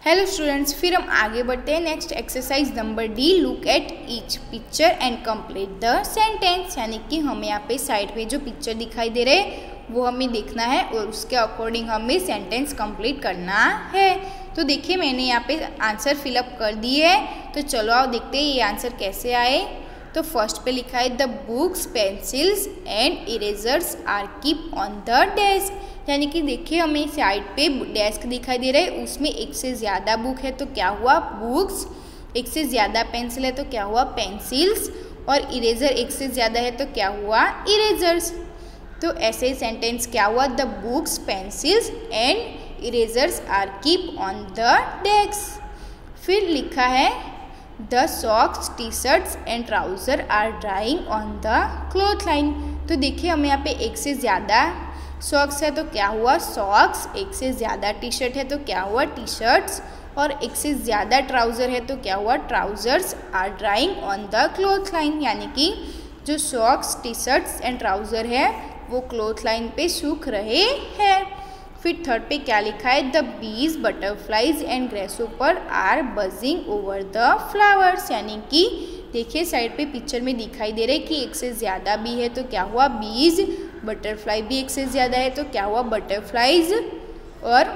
Hello students, फिर हम आगे बढ़ते हैं next exercise number D. Look at each picture and complete the sentence. यानी कि हमें यहाँ पे साइड पे जो पिक्चर दिखाई दे रहे हैं वो हमें देखना है और उसके अकॉर्डिंग हमें सेंटेंस कंप्लीट करना है। तो देखिए मैंने यहाँ पे आंसर फिलअप कर दिए है, तो चलो आओ देखते हैं ये आंसर कैसे आए। तो फर्स्ट पे लिखा है the books pencils and erasers are keep on the desk. यानी कि देखिए हमें साइड पे डेस्क दिखाई दे रहा है, उसमें एक से ज़्यादा बुक है तो क्या हुआ बुक्स, एक से ज़्यादा पेंसिल है तो क्या हुआ पेंसिल्स, और इरेजर एक से ज़्यादा है तो क्या हुआ इरेजर्स। तो ऐसे ही सेंटेंस क्या हुआ the books pencils and erasers are keep on the desk. फिर लिखा है the socks T shirts and trouser are drying on the cloth line. तो देखिए हमें यहाँ पे एक से ज़्यादा सॉक्स है तो क्या हुआ सॉक्स, एक से ज़्यादा टी शर्ट है तो क्या हुआ टी शर्ट्स, और एक से ज़्यादा ट्राउज़र है तो क्या हुआ trousers are drying on the cloth line. यानी कि जो socks T shirts and trouser है वो क्लॉथ लाइन पे सूख रहे हैं। फिर थर्ड पे क्या लिखा है the bees butterflies and grasshopper are buzzing over the flowers. यानी कि देखिए साइड पे पिक्चर में दिखाई दे रहा है कि एक से ज़्यादा बी है तो क्या हुआ बीज, बटरफ्लाई भी एक से ज़्यादा है तो क्या हुआ बटरफ्लाइज, और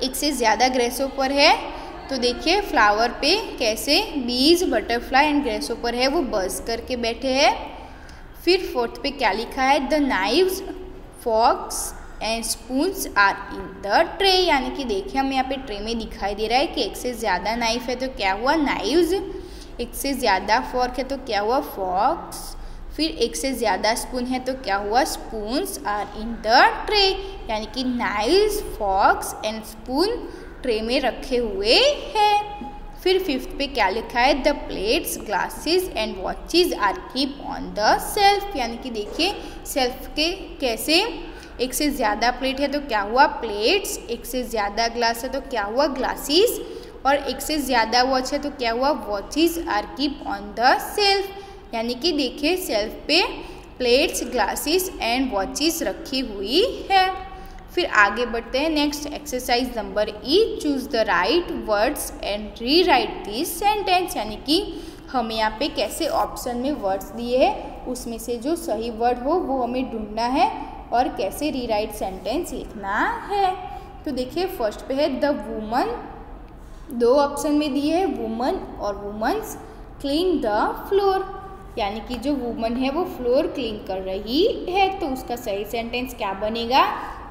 एक से ज़्यादा ग्रेसहोपर है तो देखिए फ्लावर पे कैसे बीज बटरफ्लाई एंड ग्रेसहोपर है वो बज करके बैठे हैं। फिर फोर्थ पे क्या लिखा है the knives forks and spoons are in the tray. यानी कि देखिए हमें यहाँ पे ट्रे में दिखाई दे रहा है कि एक से ज़्यादा नाइफ है तो क्या हुआ नाइव्स, एक से ज़्यादा फॉर्क है तो क्या हुआ फॉक्स, फिर एक से ज़्यादा स्पून है तो क्या हुआ spoons are in the tray. यानी कि knives forks and spoon tray में रखे हुए हैं। फिर फिफ्थ पे क्या लिखा है the plates glasses and watches are keep on the shelf. यानी कि देखिए सेल्फ के कैसे एक से ज़्यादा प्लेट है तो क्या हुआ प्लेट्स, एक से ज़्यादा ग्लास है तो क्या हुआ ग्लासेस, और एक से ज़्यादा वॉच है तो क्या हुआ watches are keep on the shelf. यानी कि देखिए सेल्फ पे प्लेट्स ग्लासेस एंड वॉचेस रखी हुई है। फिर आगे बढ़ते हैं next exercise number E choose the right words and re right this sentence. यानी कि हमें यहाँ पे कैसे ऑप्शन में वर्ड्स दिए हैं उसमें से जो सही वर्ड हो वो हमें ढूंढना है और कैसे रीराइट सेंटेंस लिखना है। तो देखिए फर्स्ट पे है द वुमन, दो ऑप्शन में दिए है वुमन और वुमन्स क्लीन द फ्लोर। यानी कि जो वुमन है वो फ्लोर क्लीन कर रही है तो उसका सही सेंटेंस क्या बनेगा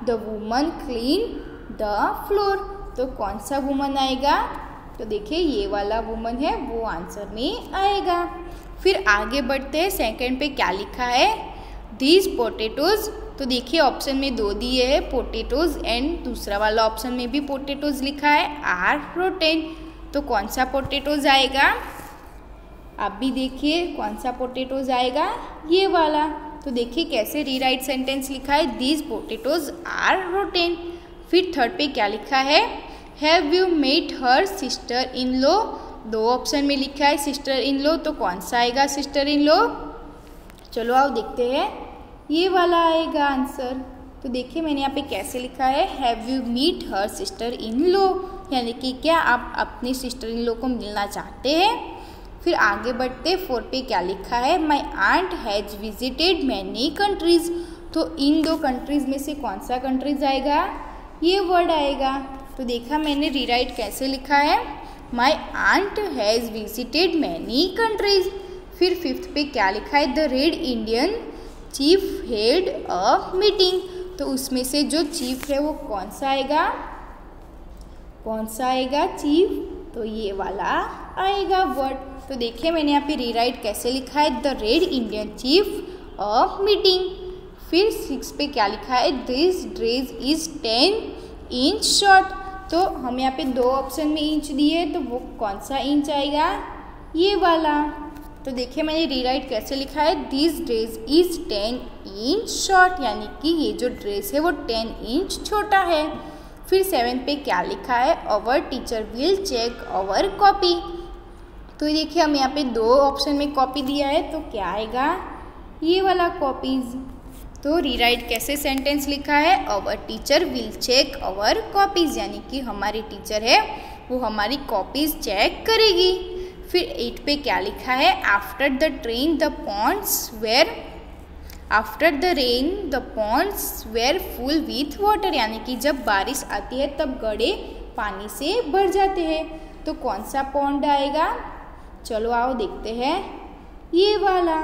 the woman clean the floor. तो कौन सा वुमन आएगा तो देखिए ये वाला वुमन है वो आंसर में आएगा। फिर आगे बढ़ते हैं सेकंड पे क्या लिखा है दीज पोटैटोज। तो देखिए ऑप्शन में दो दिए है पोटैटोज एंड दूसरा वाला ऑप्शन में भी पोटैटोज लिखा है आर रोटेन। तो कौन सा पोटैटोज आएगा आप भी देखिए कौन सा पोटैटोज आएगा ये वाला। तो देखिए कैसे रीराइट सेंटेंस लिखा है दीज पोटैटोज आर रोटेन। फिर थर्ड पे क्या लिखा है have you met her sister in law. दो ऑप्शन में लिखा है सिस्टर इन लॉ तो कौन सा आएगा सिस्टर इन लॉ, चलो आओ देखते हैं ये वाला आएगा आंसर। तो देखिए मैंने यहाँ पे कैसे लिखा है have you meet her sister in law. यानी कि क्या आप अपनी सिस्टर इन लॉ को मिलना चाहते हैं। फिर आगे बढ़ते फोर पे क्या लिखा है my aunt has visited many countries. तो इन दो कंट्रीज में से कौन सा कंट्रीज आएगा ये वर्ड आएगा। तो देखा मैंने रीराइट कैसे लिखा है my aunt has visited many countries. फिर फिफ्थ पे क्या लिखा है the red Indian chief head a meeting. तो उसमें से जो चीफ है वो कौन सा आएगा, कौन सा आएगा चीफ, तो ये वाला आएगा वर्ड। तो देखिए मैंने यहाँ पे रीराइट कैसे लिखा है the red Indian chief a meeting. फिर सिक्स पे क्या लिखा है this dress is 10 inch short. तो हम यहाँ पे दो ऑप्शन में इंच दिए तो वो कौन सा इंच आएगा ये वाला। तो देखिए मैंने रीराइट कैसे लिखा है this dress is 10 inch short. यानी कि ये जो ड्रेस है वो 10 इंच छोटा है। फिर सेवन पे क्या लिखा है our teacher will check our copy. तो देखिए हम यहाँ पे दो ऑप्शन में कॉपी दिया है तो क्या आएगा ये वाला कॉपीज। तो रीराइट कैसे सेंटेंस लिखा है our teacher will check our copies. यानी कि हमारे टीचर है वो हमारी कॉपीज चेक करेगी। फिर 8 पे क्या लिखा है, after the rain the ponds were full with water, यानी कि जब बारिश आती है तब गड्ढे पानी से भर जाते हैं। तो कौन सा पॉन्ड आएगा, चलो आओ देखते हैं, ये वाला।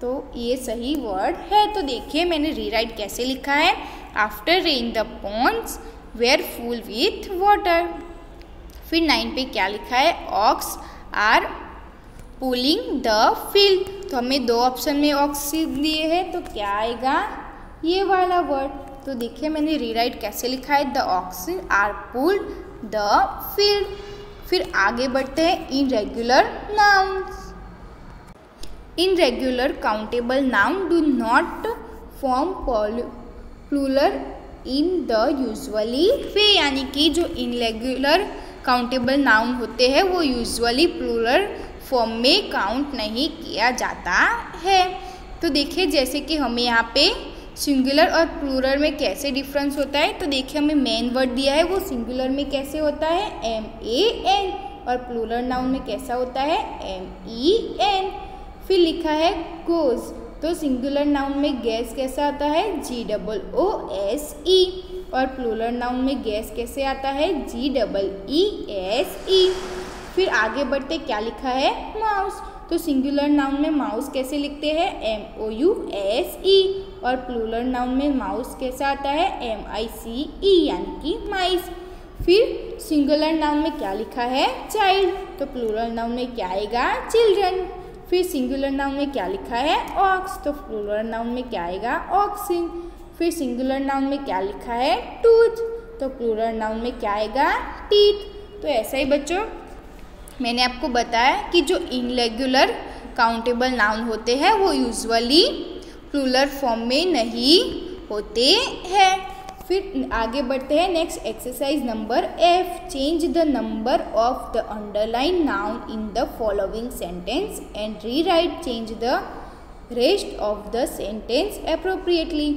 तो ये सही वर्ड है। तो देखिए मैंने रीराइट कैसे लिखा है, after rain the ponds were full with water. फिर 9 पे क्या लिखा है, ox are pulling the field. तो हमें 2 ऑप्शन में ऑक्स दिए हैं, तो क्या आएगा, ये वाला वर्ड। तो देखिए मैंने रीराइट कैसे लिखा है, the ox are pulled the field. फिर आगे बढ़ते हैं, irregular nouns. Irregular countable noun do not form plural in the usually way, यानी कि जो इनरेगुलर काउंटेबल नाउन होते हैं वो यूजुअली प्लूरल फॉर्म में काउंट नहीं किया जाता है। तो देखिए जैसे कि हमें यहाँ पे सिंगुलर और प्लूरल में कैसे डिफरेंस होता है, तो देखिए हमें मेन वर्ड दिया है वो सिंगुलर में कैसे होता है, MAN, और प्लूरल नाउन में कैसा होता है, MEN। फिर लिखा है गोज, तो सिंगुलर नाउन में गैस कैसा आता है, GOOSE, और प्लूरल नाउन में गैस कैसे आता है, GEESE। फिर आगे बढ़ते क्या लिखा है, माउस, तो सिंगुलर नाउन में माउस कैसे लिखते हैं, MOUSE, और प्लूरल नाउन में माउस कैसा आता है, MICE, यानी कि माइस। फिर सिंगुलर नाउन में क्या लिखा है, चाइल्ड, तो प्लूरल नाउन में क्या आएगा, चिल्ड्रन। फिर सिंगुलर नाउन में क्या लिखा है, ऑक्स, तो प्लूरल नाउन में क्या आएगा, ऑक्सिन। फिर सिंगुलर नाउन में क्या लिखा है, टूथ, तो प्लूरल नाउन में क्या आएगा, टीथ। तो ऐसा ही बच्चों मैंने आपको बताया कि जो इनरेगुलर काउंटेबल नाउन होते हैं वो यूजुअली प्लूरल फॉर्म में नहीं होते हैं। फिर आगे बढ़ते हैं, next exercise number F, change the number of the underline noun in the following sentence and rewrite change the rest of the sentence appropriately,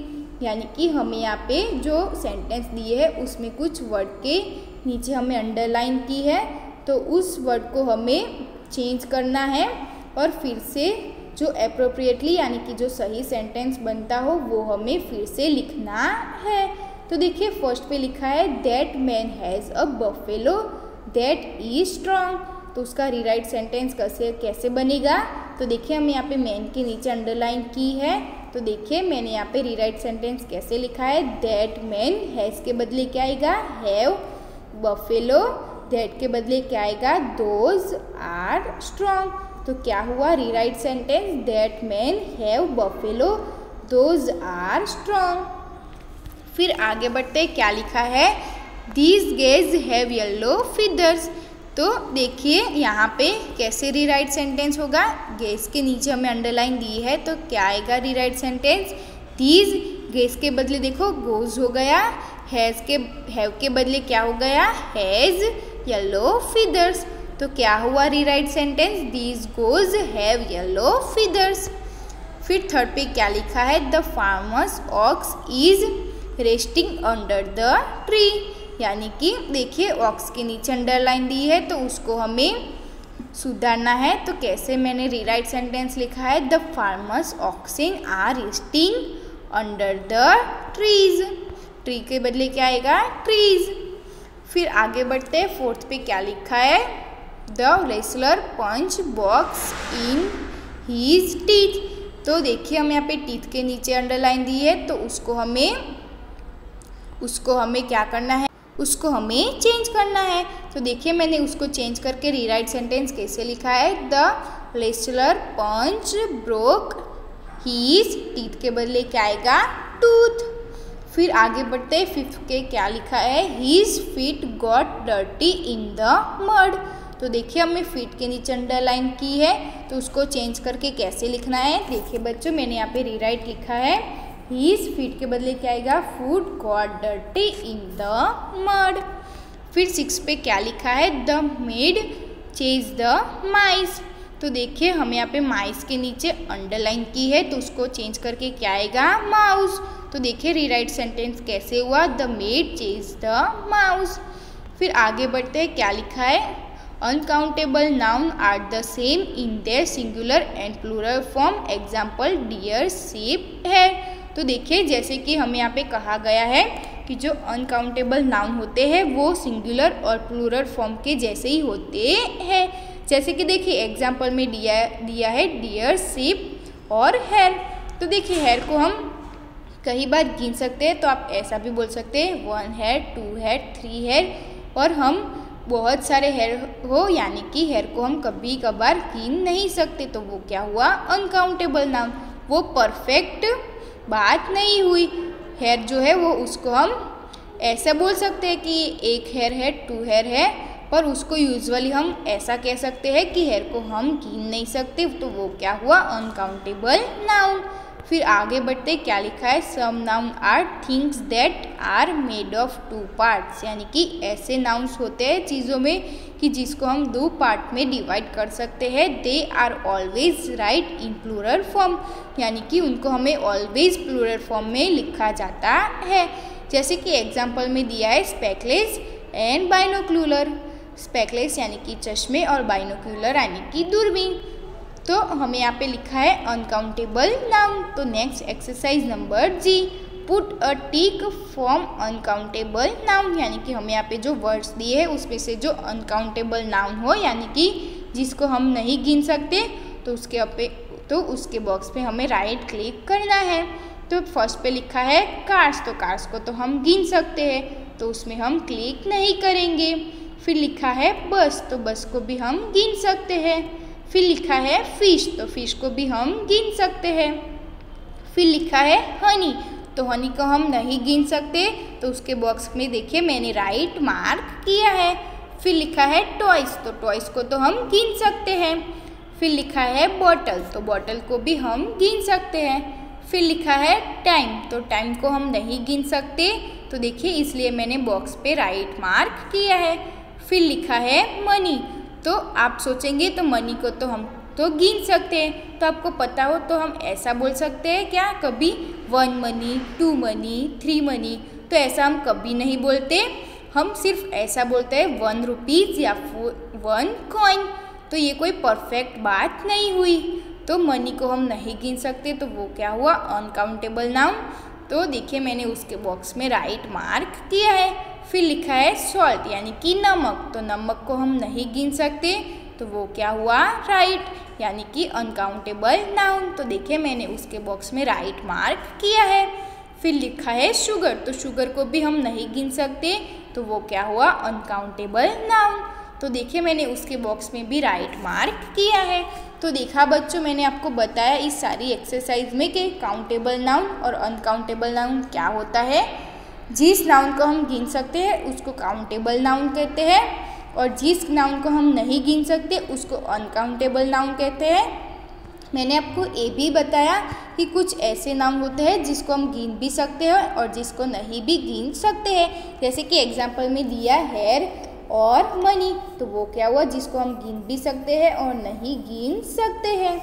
यानी कि हमें यहाँ पे जो सेंटेंस दिए है उसमें कुछ वर्ड के नीचे हमें अंडरलाइन की है, तो उस वर्ड को हमें चेंज करना है और फिर से जो अप्रोप्रिएटली यानी कि जो सही सेंटेंस बनता हो वो हमें फिर से लिखना है। तो देखिए फर्स्ट पे लिखा है that man has a buffalo that is strong, तो उसका रीराइट सेंटेंस कैसे बनेगा, तो देखिए हमें यहाँ पे मैन के नीचे अंडरलाइन की है, तो देखिए मैंने यहाँ पे रीराइट सेंटेंस कैसे लिखा है, दैट मैन हैज़ के बदले क्या आएगा, हैव, बफेलो दैट के बदले क्या आएगा, दोज आर स्ट्रॉन्ग। तो क्या हुआ rewrite sentence, that man have buffalo those are strong. फिर आगे बढ़ते क्या लिखा है, these geese have yellow feathers, तो देखिए यहाँ पे कैसे रीराइट सेंटेंस होगा, गेज के नीचे हमें अंडरलाइन दी है तो क्या आएगा रीराइट सेंटेंस, दीज, गेज के बदले देखो गोज हो गया, हैव के बदले क्या हो गया, हैज येलो फीदर्स, तो क्या हुआ rewrite sentence, these geese have yellow feathers. फिर थर्ड पे क्या लिखा है, the farmer's ox is resting under the tree, यानी कि देखिए ऑक्स के नीचे अंडरलाइन दी है तो उसको हमें सुधारना है, तो कैसे मैंने रीराइट सेंटेंस लिखा है, the farmer's oxen are resting under the trees, tree के बदले क्या आएगा, ट्रीज। फिर आगे बढ़ते हैं फोर्थ पे क्या लिखा है, the wrestler punch box in his teeth, तो देखिए हमें यहाँ पे टीथ के नीचे अंडरलाइन दी है तो उसको हमें क्या करना है, उसको हमें चेंज करना है, तो देखिए मैंने उसको चेंज करके रीराइट सेंटेंस कैसे लिखा है, the wrestler punch broke his teeth के बदले क्या आएगा, टूथ। फिर आगे बढ़ते हैं फिफ्थ के क्या लिखा है, his feet got dirty in the mud, तो देखिए हमें फीट के नीचे अंडरलाइन की है तो उसको चेंज करके कैसे लिखना है, देखिए बच्चों मैंने यहाँ पे रीराइट लिखा है, हीज फीट के बदले क्या आएगा, food got dirty in the mud. फिर 6 पे क्या लिखा है, द मेड चेज द माइस, तो देखिए हमें यहाँ पे माइस के नीचे अंडरलाइन की है तो उसको चेंज करके क्या आएगा, माउस, तो देखिए रीराइट सेंटेंस कैसे हुआ, the maid chase the mouse. फिर आगे बढ़ते हैं, क्या लिखा है, uncountable noun are the same in their singular and plural form, example deer, sheep, hair. तो देखिए जैसे कि हमें यहाँ पे कहा गया है कि जो अनकाउंटेबल नाउन होते हैं वो सिंगुलर और प्लूरल फॉर्म के जैसे ही होते हैं। जैसे कि देखिए एग्जाम्पल में दिया है डियर, शीप और हेयर। तो देखिए हेयर को हम कई बार गिन सकते हैं, तो आप ऐसा भी बोल सकते हैं 1 हेयर, 2 हेयर, 3 हेयर। और हम बहुत सारे हेयर हो यानी कि हेयर को हम कभी कभार गिन नहीं सकते, तो वो क्या हुआ, अनकाउंटेबल नाउन। वो परफेक्ट बात नहीं हुई। हेयर जो है वो उसको हम ऐसा बोल सकते हैं कि 1 हेयर है, 2 हेयर है, पर उसको यूजुअली हम ऐसा कह सकते हैं कि हेयर को हम गिन नहीं सकते, तो वो क्या हुआ, अनकाउंटेबल नाउन। फिर आगे बढ़ते, क्या लिखा है, some noun are things that are made of 2 parts, यानी कि ऐसे नाउन्स होते हैं चीज़ों में कि जिसको हम 2 पार्ट में डिवाइड कर सकते हैं। They are always write in plural form, यानी कि उनको हमें ऑलवेज प्लूरल फॉर्म में लिखा जाता है। जैसे कि एग्जाम्पल में दिया है स्पेक्लेस एंड बाइनोक्यूलर। स्पेक्लेस यानी कि चश्मे और बाइनोक्यूलर यानी कि दूरबीन। तो हमें यहाँ पे लिखा है अनकाउंटेबल नाउन। तो next exercise number G, put a tick from uncountable noun, यानी कि हमें यहाँ पे जो वर्ड्स दिए हैं उसमें से जो अनकाउंटेबल नाउन हो यानी कि जिसको हम नहीं गिन सकते, तो उसके बॉक्स पे हमें राइट क्लिक करना है। तो फर्स्ट पे लिखा है कार्स, तो कार्स को तो हम गिन सकते हैं, तो उसमें हम क्लिक नहीं करेंगे। फिर लिखा है बस, तो बस को भी हम गिन सकते हैं। फिर लिखा है फिश, तो फिश को भी हम गिन सकते हैं। फिर लिखा है हनी, तो हनी को हम नहीं गिन सकते, तो उसके बॉक्स में देखिए मैंने राइट मार्क किया है। फिर लिखा है टॉयस, तो टॉयस को तो हम गिन सकते हैं। फिर लिखा है बॉटल, तो बॉटल को भी हम गिन सकते हैं। फिर लिखा है टाइम, तो टाइम को हम नहीं गिन सकते, तो देखिए इसलिए मैंने बॉक्स पे राइट मार्क किया है। फिर लिखा है मनी, तो आप सोचेंगे तो मनी को तो हम तो गिन सकते हैं, तो आपको पता हो तो हम ऐसा बोल सकते हैं क्या, कभी 1 मनी, 2 मनी, 3 मनी, तो ऐसा हम कभी नहीं बोलते। हम सिर्फ ऐसा बोलते हैं 1 रुपीज़ या 1 कॉइन। तो ये कोई परफेक्ट बात नहीं हुई, तो मनी को हम नहीं गिन सकते, तो वो क्या हुआ, अनकाउंटेबल नाउन। तो देखिए मैंने उसके बॉक्स में राइट मार्क किया है। फिर लिखा है सॉल्ट, यानी कि नमक, तो नमक को हम नहीं गिन सकते, तो वो क्या हुआ, राइट, यानी कि अनकाउंटेबल नाउन। तो देखिए मैंने उसके बॉक्स में राइट मार्क किया है। फिर लिखा है शुगर, तो शुगर को भी हम नहीं गिन सकते, तो वो क्या हुआ, अनकाउंटेबल नाउन। तो देखिए मैंने उसके बॉक्स में भी राइट मार्क किया है। तो देखा बच्चों, मैंने आपको बताया इस सारी एक्सरसाइज में कि काउंटेबल नाउन और अनकाउंटेबल नाउन क्या होता है। जिस नाउन को हम गिन सकते हैं उसको काउंटेबल नाउन कहते हैं, और जिस नाउन को हम नहीं गिन सकते उसको अनकाउंटेबल नाउन कहते हैं। मैंने आपको ये भी बताया कि कुछ ऐसे नाउन होते हैं जिसको हम गिन भी सकते हैं और जिसको नहीं भी गिन सकते हैं। जैसे कि एग्जाम्पल में दिया हेयर और मनी, तो वो क्या हुआ, जिसको हम गिन भी सकते हैं और नहीं गिन सकते हैं।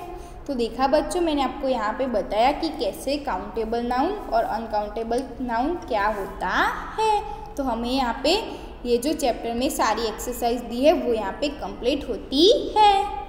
तो देखा बच्चों, मैंने आपको यहाँ पे बताया कि कैसे काउंटेबल नाउन और अनकाउंटेबल नाउन क्या होता है। तो हमें यहाँ पे ये जो चैप्टर में सारी एक्सरसाइज दी है वो यहाँ पे कंप्लीट होती है।